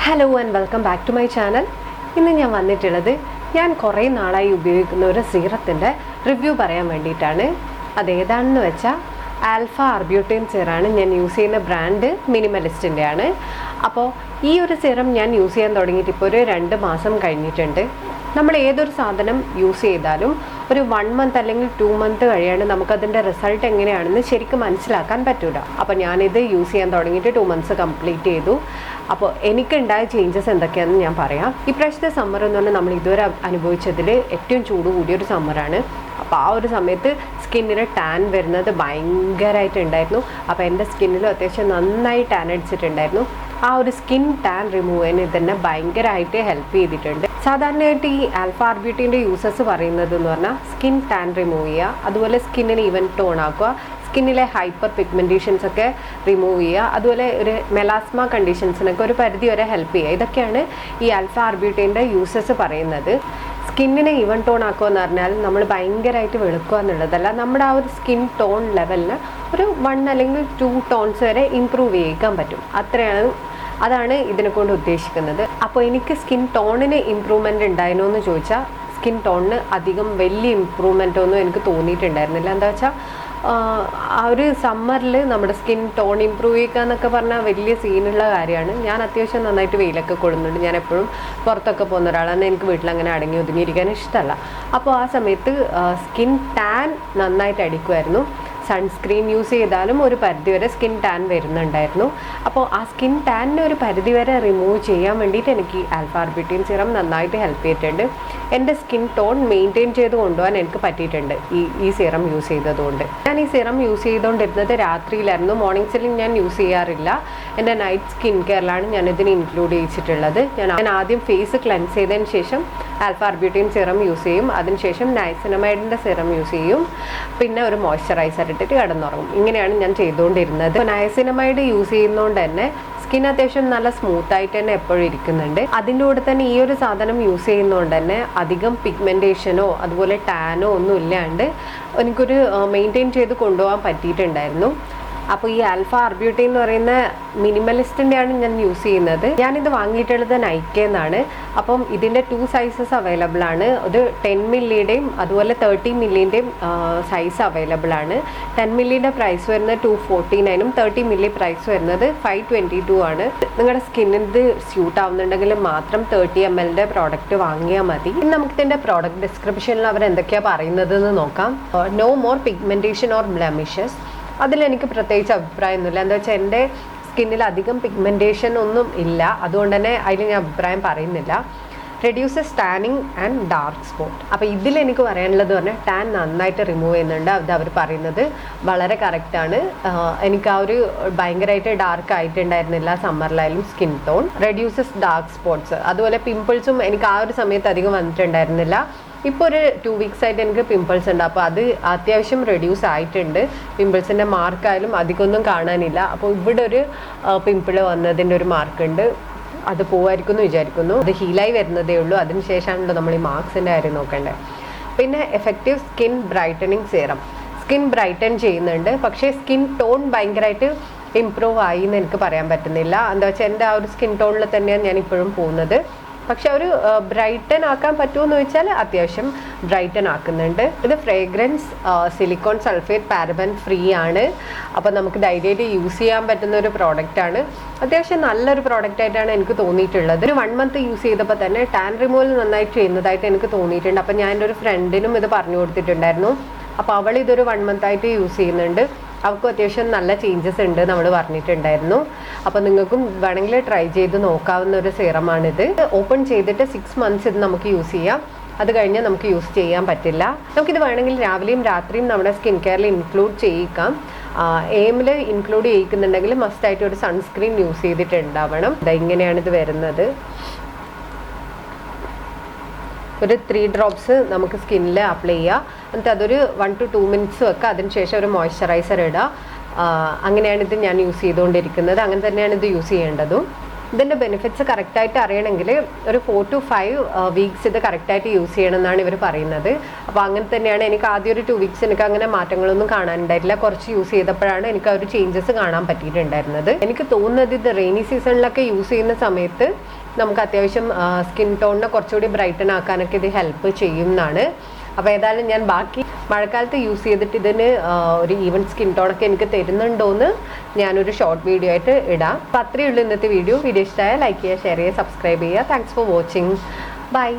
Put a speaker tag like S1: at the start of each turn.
S1: Hello and welcome back to my channel. ഇന്ന് ഞാൻ വന്നിട്ടുള്ളത് ഞാൻ കുറേ നാളായി ഉപയോഗിക്കുന്ന ഒരു സീറത്തിൻ്റെ റിവ്യൂ പറയാൻ വേണ്ടിയിട്ടാണ്. അതേതാണെന്ന് വെച്ചാൽ ആൽഫ ആർബ്യൂട്ടിൻ സീറാണ്. ഞാൻ യൂസ് ചെയ്യുന്ന ബ്രാൻഡ് മിനിമലിസ്റ്റിൻ്റെ ആണ്. അപ്പോൾ ഈ ഒരു സീറം ഞാൻ യൂസ് ചെയ്യാൻ തുടങ്ങിയിട്ട് ഇപ്പോൾ ഒരു 2 മാസം കഴിഞ്ഞിട്ടുണ്ട്. നമ്മൾ ഏതൊരു സാധനം യൂസ് ചെയ്താലും ഒരു 1 മന്ത് അല്ലെങ്കിൽ 2 മന്ത് കഴിയാണ്ട് നമുക്കതിൻ്റെ റിസൾട്ട് എങ്ങനെയാണെന്ന് ശരിക്കും മനസ്സിലാക്കാൻ പറ്റൂല. അപ്പോൾ ഞാനിത് യൂസ് ചെയ്യാൻ തുടങ്ങിയിട്ട് 2 മന്ത്സ് കംപ്ലീറ്റ് ചെയ്തു. അപ്പോൾ എനിക്കുണ്ടായ ചേഞ്ചസ് എന്തൊക്കെയാണെന്ന് ഞാൻ പറയാം. ഈ പ്രാവശ്യത്തെ സമ്മർ എന്ന് പറഞ്ഞാൽ നമ്മൾ ഇതുവരെ അനുഭവിച്ചതിൽ ഏറ്റവും ചൂട് കൂടിയൊരു സമ്മറാണ്. അപ്പോൾ ആ ഒരു സമയത്ത് സ്കിന്നിന് ടാൻ വരുന്നത് ഭയങ്കരമായിട്ടുണ്ടായിരുന്നു. അപ്പോൾ എൻ്റെ സ്കിന്നിലും അത്യാവശ്യം നന്നായി ടാൻ അടിച്ചിട്ടുണ്ടായിരുന്നു. ആ ഒരു സ്കിൻ ടാൻ റിമൂവ് ചെയ്യാൻ ഇതന്നെ ഭയങ്കരമായിട്ട് ഹെൽപ്പ് ചെയ്തിട്ടുണ്ട്. സാധാരണയായിട്ട് ഈ ആൽഫ ആർബ്യൂട്ടിൻ്റെ യൂസസ് പറയുന്നത് എന്ന് പറഞ്ഞാൽ സ്കിൻ ടാൻ റിമൂവ് ചെയ്യുക, അതുപോലെ സ്കിന്നിന് ഈവൻ ടോൺ ആക്കുക, സ്കിന്നിലെ ഹൈപ്പർ പിഗ്മെൻറ്റേഷൻസ് ഒക്കെ റിമൂവ് ചെയ്യുക, അതുപോലെ ഒരു മെലാസ്മ കണ്ടീഷൻസിനൊക്കെ ഒരു പരിധി വരെ ഹെൽപ്പ് ചെയ്യുക. ഇതൊക്കെയാണ് ഈ ആൽഫ ആർബ്യൂട്ടിൻ്റെ യൂസസ് പറയുന്നത്. സ്കിന്നിനെ ഈവൻ ടോൺ ആക്കുക എന്ന് പറഞ്ഞാൽ നമ്മൾ ഭയങ്കരമായിട്ട് വെളുക്കുക എന്നുള്ളതല്ല, നമ്മുടെ ആ ഒരു സ്കിൻ ടോൺ ലെവലിന് ഒരു 1 അല്ലെങ്കിൽ 2 ടോൺസ് വരെ ഇമ്പ്രൂവ് ചെയ്യിക്കാൻ പറ്റും. അതാണ് ഇതിനെ കൊണ്ട് ഉദ്ദേശിക്കുന്നത്. അപ്പോൾ എനിക്ക് സ്കിൻ ടോണിന് ഇമ്പ്രൂവ്മെൻറ്റ് ഉണ്ടായിരുന്നോ എന്ന് ചോദിച്ചാൽ സ്കിൻ ടോണിന് അധികം വലിയ ഇമ്പ്രൂവ്മെൻ്റ് ഒന്നും എനിക്ക് തോന്നിയിട്ടുണ്ടായിരുന്നില്ല. എന്താ വെച്ചാൽ ആ ഒരു സമ്മറിൽ നമ്മുടെ സ്കിൻ ടോൺ ഇമ്പ്രൂവ് ചെയ്യുക എന്നൊക്കെ പറഞ്ഞാൽ വലിയ സീനുള്ള കാര്യമാണ്. ഞാൻ അത്യാവശ്യം നന്നായിട്ട് വെയിലൊക്കെ കൊള്ളുന്നുണ്ട്. ഞാൻ എപ്പോഴും പുറത്തൊക്കെ പോകുന്ന ഒരാളാണ്. എനിക്ക് വീട്ടിലങ്ങനെ അടങ്ങി ഒതുങ്ങിയിരിക്കാൻ ഇഷ്ടമല്ല. അപ്പോൾ ആ സമയത്ത് സ്കിൻ ടാൻ നന്നായിട്ട് അടിക്കുമായിരുന്നു. സൺസ്ക്രീൻ യൂസ് ചെയ്താലും ഒരു പരിധിവരെ സ്കിൻ ടാൻ വരുന്നുണ്ടായിരുന്നു. അപ്പോൾ ആ സ്കിൻ ടാനിനെ ഒരു പരിധിവരെ റിമൂവ് ചെയ്യാൻ വേണ്ടിയിട്ട് എനിക്ക് ആൽഫ ആർബ്യൂട്ടിൻ സീറം നന്നായിട്ട് ഹെൽപ്പ് ചെയ്തിട്ടുണ്ട്. എൻ്റെ സ്കിൻ ടോൺ മെയിൻറ്റെയിൻ ചെയ്ത് കൊണ്ടുപോകാൻ എനിക്ക് പറ്റിയിട്ടുണ്ട് ഈ സീറം യൂസ് ചെയ്തതുകൊണ്ട്. ഞാൻ ഈ സീറം യൂസ് ചെയ്തുകൊണ്ടിരുന്നത് രാത്രിയിലായിരുന്നു. മോർണിംഗ്സിൽ ഞാൻ യൂസ് ചെയ്യാറില്ല. എൻ്റെ നൈറ്റ് സ്കിൻ കെയറിലാണ് ഞാൻ ഇതിന് ഇൻക്ലൂഡ് ചെയ്യിച്ചിട്ടുള്ളത്. ഞാൻ ആദ്യം ഫേസ് ക്ലെൻസ് ചെയ്തതിന് ശേഷം ആൽഫ ആർബ്യൂട്ടിൻ സീറം യൂസ് ചെയ്യും. അതിനുശേഷം നയസിനമൈഡിൻ്റെ സീറം യൂസ് ചെയ്യും. പിന്നെ ഒരു മോയ്സ്ചറൈസർ ഇട്ടിട്ട് കിടന്നുറങ്ങും. ഇങ്ങനെയാണ് ഞാൻ ചെയ്തുകൊണ്ടിരുന്നത്. നയസിനമൈഡ് യൂസ് ചെയ്യുന്നതുകൊണ്ട് തന്നെ സ്കിൻ അത്യാവശ്യം നല്ല സ്മൂത്തായിട്ട് തന്നെ എപ്പോഴും ഇരിക്കുന്നുണ്ട്. അതിൻ്റെ കൂടെ തന്നെ ഈ ഒരു സാധനം യൂസ് ചെയ്യുന്നതുകൊണ്ട് തന്നെ അധികം പിഗ്മെൻറ്റേഷനോ അതുപോലെ ടാനോ ഒന്നും ഇല്ലാണ്ട് എനിക്കൊരു മെയിൻറ്റെയിൻ ചെയ്ത് കൊണ്ടുപോകാൻ പറ്റിയിട്ടുണ്ടായിരുന്നു. അപ്പോൾ ഈ ആൽഫ ആർബ്യൂട്ടിൻ എന്ന് പറയുന്ന മിനിമലിസ്റ്റിൻ്റെയാണ് ഞാൻ യൂസ് ചെയ്യുന്നത്. ഞാനിത് വാങ്ങിയിട്ടുള്ളത് നൈക്കയെന്നാണ്. അപ്പം ഇതിൻ്റെ 2 സൈസസ് അവൈലബിൾ ആണ്. ഒരു 10 മില്ലിയുടെയും അതുപോലെ 30 മില്ലിൻ്റെയും സൈസ് അവൈലബിൾ ആണ്. 10 മില്ലിയുടെ പ്രൈസ് വരുന്നത് 249ഉം 30 മില്ലി പ്രൈസ് വരുന്നത് 522 ആണ്. നിങ്ങളുടെ സ്കിന്നിന് ഇത് സ്യൂട്ട് ആവുന്നുണ്ടെങ്കിൽ മാത്രം 30 ml പ്രോഡക്റ്റ് വാങ്ങിയാൽ മതി. ഇനി നമുക്ക് ഇതിൻ്റെ പ്രോഡക്റ്റ് ഡിസ്ക്രിപ്ഷനിൽ അവർ എന്തൊക്കെയാണ് പറയുന്നതെന്ന് നോക്കാം. No more pigmentation or blemishes. അതിലെനിക്ക് പ്രത്യേകിച്ച് അഭിപ്രായമൊന്നുമില്ല. എന്താ വെച്ചാൽ എൻ്റെ സ്കിന്നിൽ അധികം പിഗ്മെൻറ്റേഷൻ ഒന്നും ഇല്ല. അതുകൊണ്ട് തന്നെ അതിൽ ഞാൻ അഭിപ്രായം പറയുന്നില്ല. Reduces tanning and dark spot. അപ്പോൾ ഇതിലെനിക്ക് പറയാനുള്ളത് പറഞ്ഞാൽ ടാൻ നന്നായിട്ട് റിമൂവ് ചെയ്യുന്നുണ്ട്. അത് അവർ പറയുന്നത് വളരെ കറക്റ്റാണ്. എനിക്ക് ആ ഒരു ഭയങ്കരമായിട്ട് ഡാർക്ക് ആയിട്ടുണ്ടായിരുന്നില്ല സമ്മറിലായാലും skin tone. Reduces dark spots, അതുപോലെ പിമ്പിൾസും എനിക്ക് ആ ഒരു സമയത്ത് അധികം വന്നിട്ടുണ്ടായിരുന്നില്ല. ഇപ്പോൾ ഒരു 2 വീക്സ് ആയിട്ട് എനിക്ക് പിമ്പിൾസ് ഉണ്ട്. അപ്പോൾ അത് അത്യാവശ്യം റെഡ്യൂസ് ആയിട്ടുണ്ട്. പിമ്പിൾസിൻ്റെ മാർക്കായാലും അധികമൊന്നും കാണാനില്ല. അപ്പോൾ ഇവിടെ ഒരു പിമ്പിൾ വന്നതിൻ്റെ ഒരു മാർക്കുണ്ട്. അത് പോവായിരിക്കും എന്ന് വിചാരിക്കുന്നു. അത് ഹീലായി വരുന്നതേ ഉള്ളൂ. അതിനുശേഷമാണല്ലോ നമ്മൾ ഈ മാർക്സിൻ്റെ കാര്യം നോക്കേണ്ടത്. പിന്നെ effective skin brightening serum. Skin brighten ചെയ്യുന്നുണ്ട്, പക്ഷേ സ്കിൻ ടോൺ ഭയങ്കരമായിട്ട് ഇമ്പ്രൂവ് ആയി എന്ന് എനിക്ക് പറയാൻ പറ്റുന്നില്ല. എന്താ വെച്ചാൽ എൻ്റെ ആ ഒരു സ്കിൻ ടോണിൽ തന്നെയാണ് ഞാൻ ഇപ്പോഴും പോകുന്നത്. പക്ഷെ ഒരു ബ്രൈറ്റൻ ആക്കാൻ പറ്റുമെന്ന് ചോദിച്ചാൽ അത്യാവശ്യം ബ്രൈറ്റൻ ആക്കുന്നുണ്ട്. ഇത് fragrance silicone sulphate paraben free ആണ്. അപ്പോൾ നമുക്ക് ധൈര്യമായിട്ട് യൂസ് ചെയ്യാൻ പറ്റുന്ന ഒരു പ്രോഡക്റ്റാണ്. അത്യാവശ്യം നല്ലൊരു പ്രോഡക്റ്റായിട്ടാണ് എനിക്ക് തോന്നിയിട്ടുള്ളത്. ഒരു 1 മന്ത് യൂസ് ചെയ്തപ്പോൾ തന്നെ ടാൻ റിമൂവൽ നന്നായിട്ട് ചെയ്യുന്നതായിട്ട് എനിക്ക് തോന്നിയിട്ടുണ്ട്. അപ്പോൾ ഞാൻ എൻ്റെ ഒരു ഫ്രണ്ടിനും ഇത് പറഞ്ഞു കൊടുത്തിട്ടുണ്ടായിരുന്നു. അപ്പോൾ അവൾ ഇതൊരു 1 മന്തായിട്ട് യൂസ് ചെയ്യുന്നുണ്ട്. അവൾക്കും അത്യാവശ്യം നല്ല ചേഞ്ചസ് ഉണ്ട് നമ്മൾ പറഞ്ഞിട്ടുണ്ടായിരുന്നു. അപ്പോൾ നിങ്ങൾക്കും വേണമെങ്കിൽ ട്രൈ ചെയ്ത് നോക്കാവുന്ന ഒരു സീറമാണിത്. ഓപ്പൺ ചെയ്തിട്ട് 6 മന്ത്സ് ഇത് നമുക്ക് യൂസ് ചെയ്യാം. അത് കഴിഞ്ഞാൽ നമുക്ക് യൂസ് ചെയ്യാൻ പറ്റില്ല. നമുക്കിത് വേണമെങ്കിൽ രാവിലെയും രാത്രിയും നമ്മുടെ സ്കിൻ കെയറിൽ ഇൻക്ലൂഡ് ചെയ്യിക്കാം. എയിമിൽ ഇൻക്ലൂഡ് ചെയ്യിക്കുന്നുണ്ടെങ്കിൽ മസ്റ്റായിട്ട് ഒരു സൺസ്ക്രീൻ യൂസ് ചെയ്തിട്ടുണ്ടാവണം. ഇങ്ങനെയാണിത് വരുന്നത്. ഒരു 3 ഡ്രോപ്സ് നമുക്ക് സ്കിന്നിൽ അപ്ലൈ ചെയ്യുക. എന്നിട്ട് അതൊരു 1 to 2 മിനിറ്റ്സ് വെക്കുക. അതിനുശേഷം ഒരു മോയ്സ്ചറൈസർ ഇടുക. അങ്ങനെയാണ് ഇത് ഞാൻ യൂസ് ചെയ്തുകൊണ്ടിരിക്കുന്നത്. അങ്ങനെ തന്നെയാണ് ഇത് യൂസ് ചെയ്യേണ്ടതും. ഇതിൻ്റെ ബെനിഫിറ്റ്സ് കറക്റ്റായിട്ട് അറിയണമെങ്കിൽ ഒരു 4 to 5 വീക്സ് ഇത് കറക്റ്റായിട്ട് യൂസ് ചെയ്യണം എന്നാണ് ഇവർ പറയുന്നത്. അപ്പോൾ അങ്ങനെ തന്നെയാണ്. എനിക്ക് ആദ്യം ഒരു 2 വീക്സ് എനിക്ക് അങ്ങനെ മാറ്റങ്ങളൊന്നും കാണാനുണ്ടായിട്ടില്ല. കുറച്ച് യൂസ് ചെയ്തപ്പോഴാണ് എനിക്ക് ആ ഒരു ചേഞ്ചസ് കാണാൻ പറ്റിയിട്ടുണ്ടായിരുന്നത്. എനിക്ക് തോന്നുന്നത് ഇത് റെയിനി സീസണിലൊക്കെ യൂസ് ചെയ്യുന്ന സമയത്ത് നമുക്ക് അത്യാവശ്യം സ്കിൻ ടോണിനെ കുറച്ചുകൂടി ബ്രൈറ്റൻ ആക്കാനൊക്കെ ഇത് ഹെൽപ്പ് ചെയ്യും എന്നാണ്. അപ്പോൾ ഏതായാലും ഞാൻ ബാക്കി മഴക്കാലത്ത് യൂസ് ചെയ്തിട്ട് ഇതിന് ഒരു ഈവൻ സ്കിൻ ടോണൊക്കെ എനിക്ക് തരുന്നുണ്ടോയെന്ന് ഞാനൊരു ഷോർട്ട് വീഡിയോ ആയിട്ട് ഇടാം. അപ്പോൾ അത്രയേ ഉള്ളൂ ഇന്നത്തെ വീഡിയോ. വീഡിയോ ഇഷ്ടമായാൽ ലൈക്ക് ചെയ്യുക, ഷെയർ ചെയ്യുക, സബ്സ്ക്രൈബ് ചെയ്യുക. Thanks for watching. ബൈ.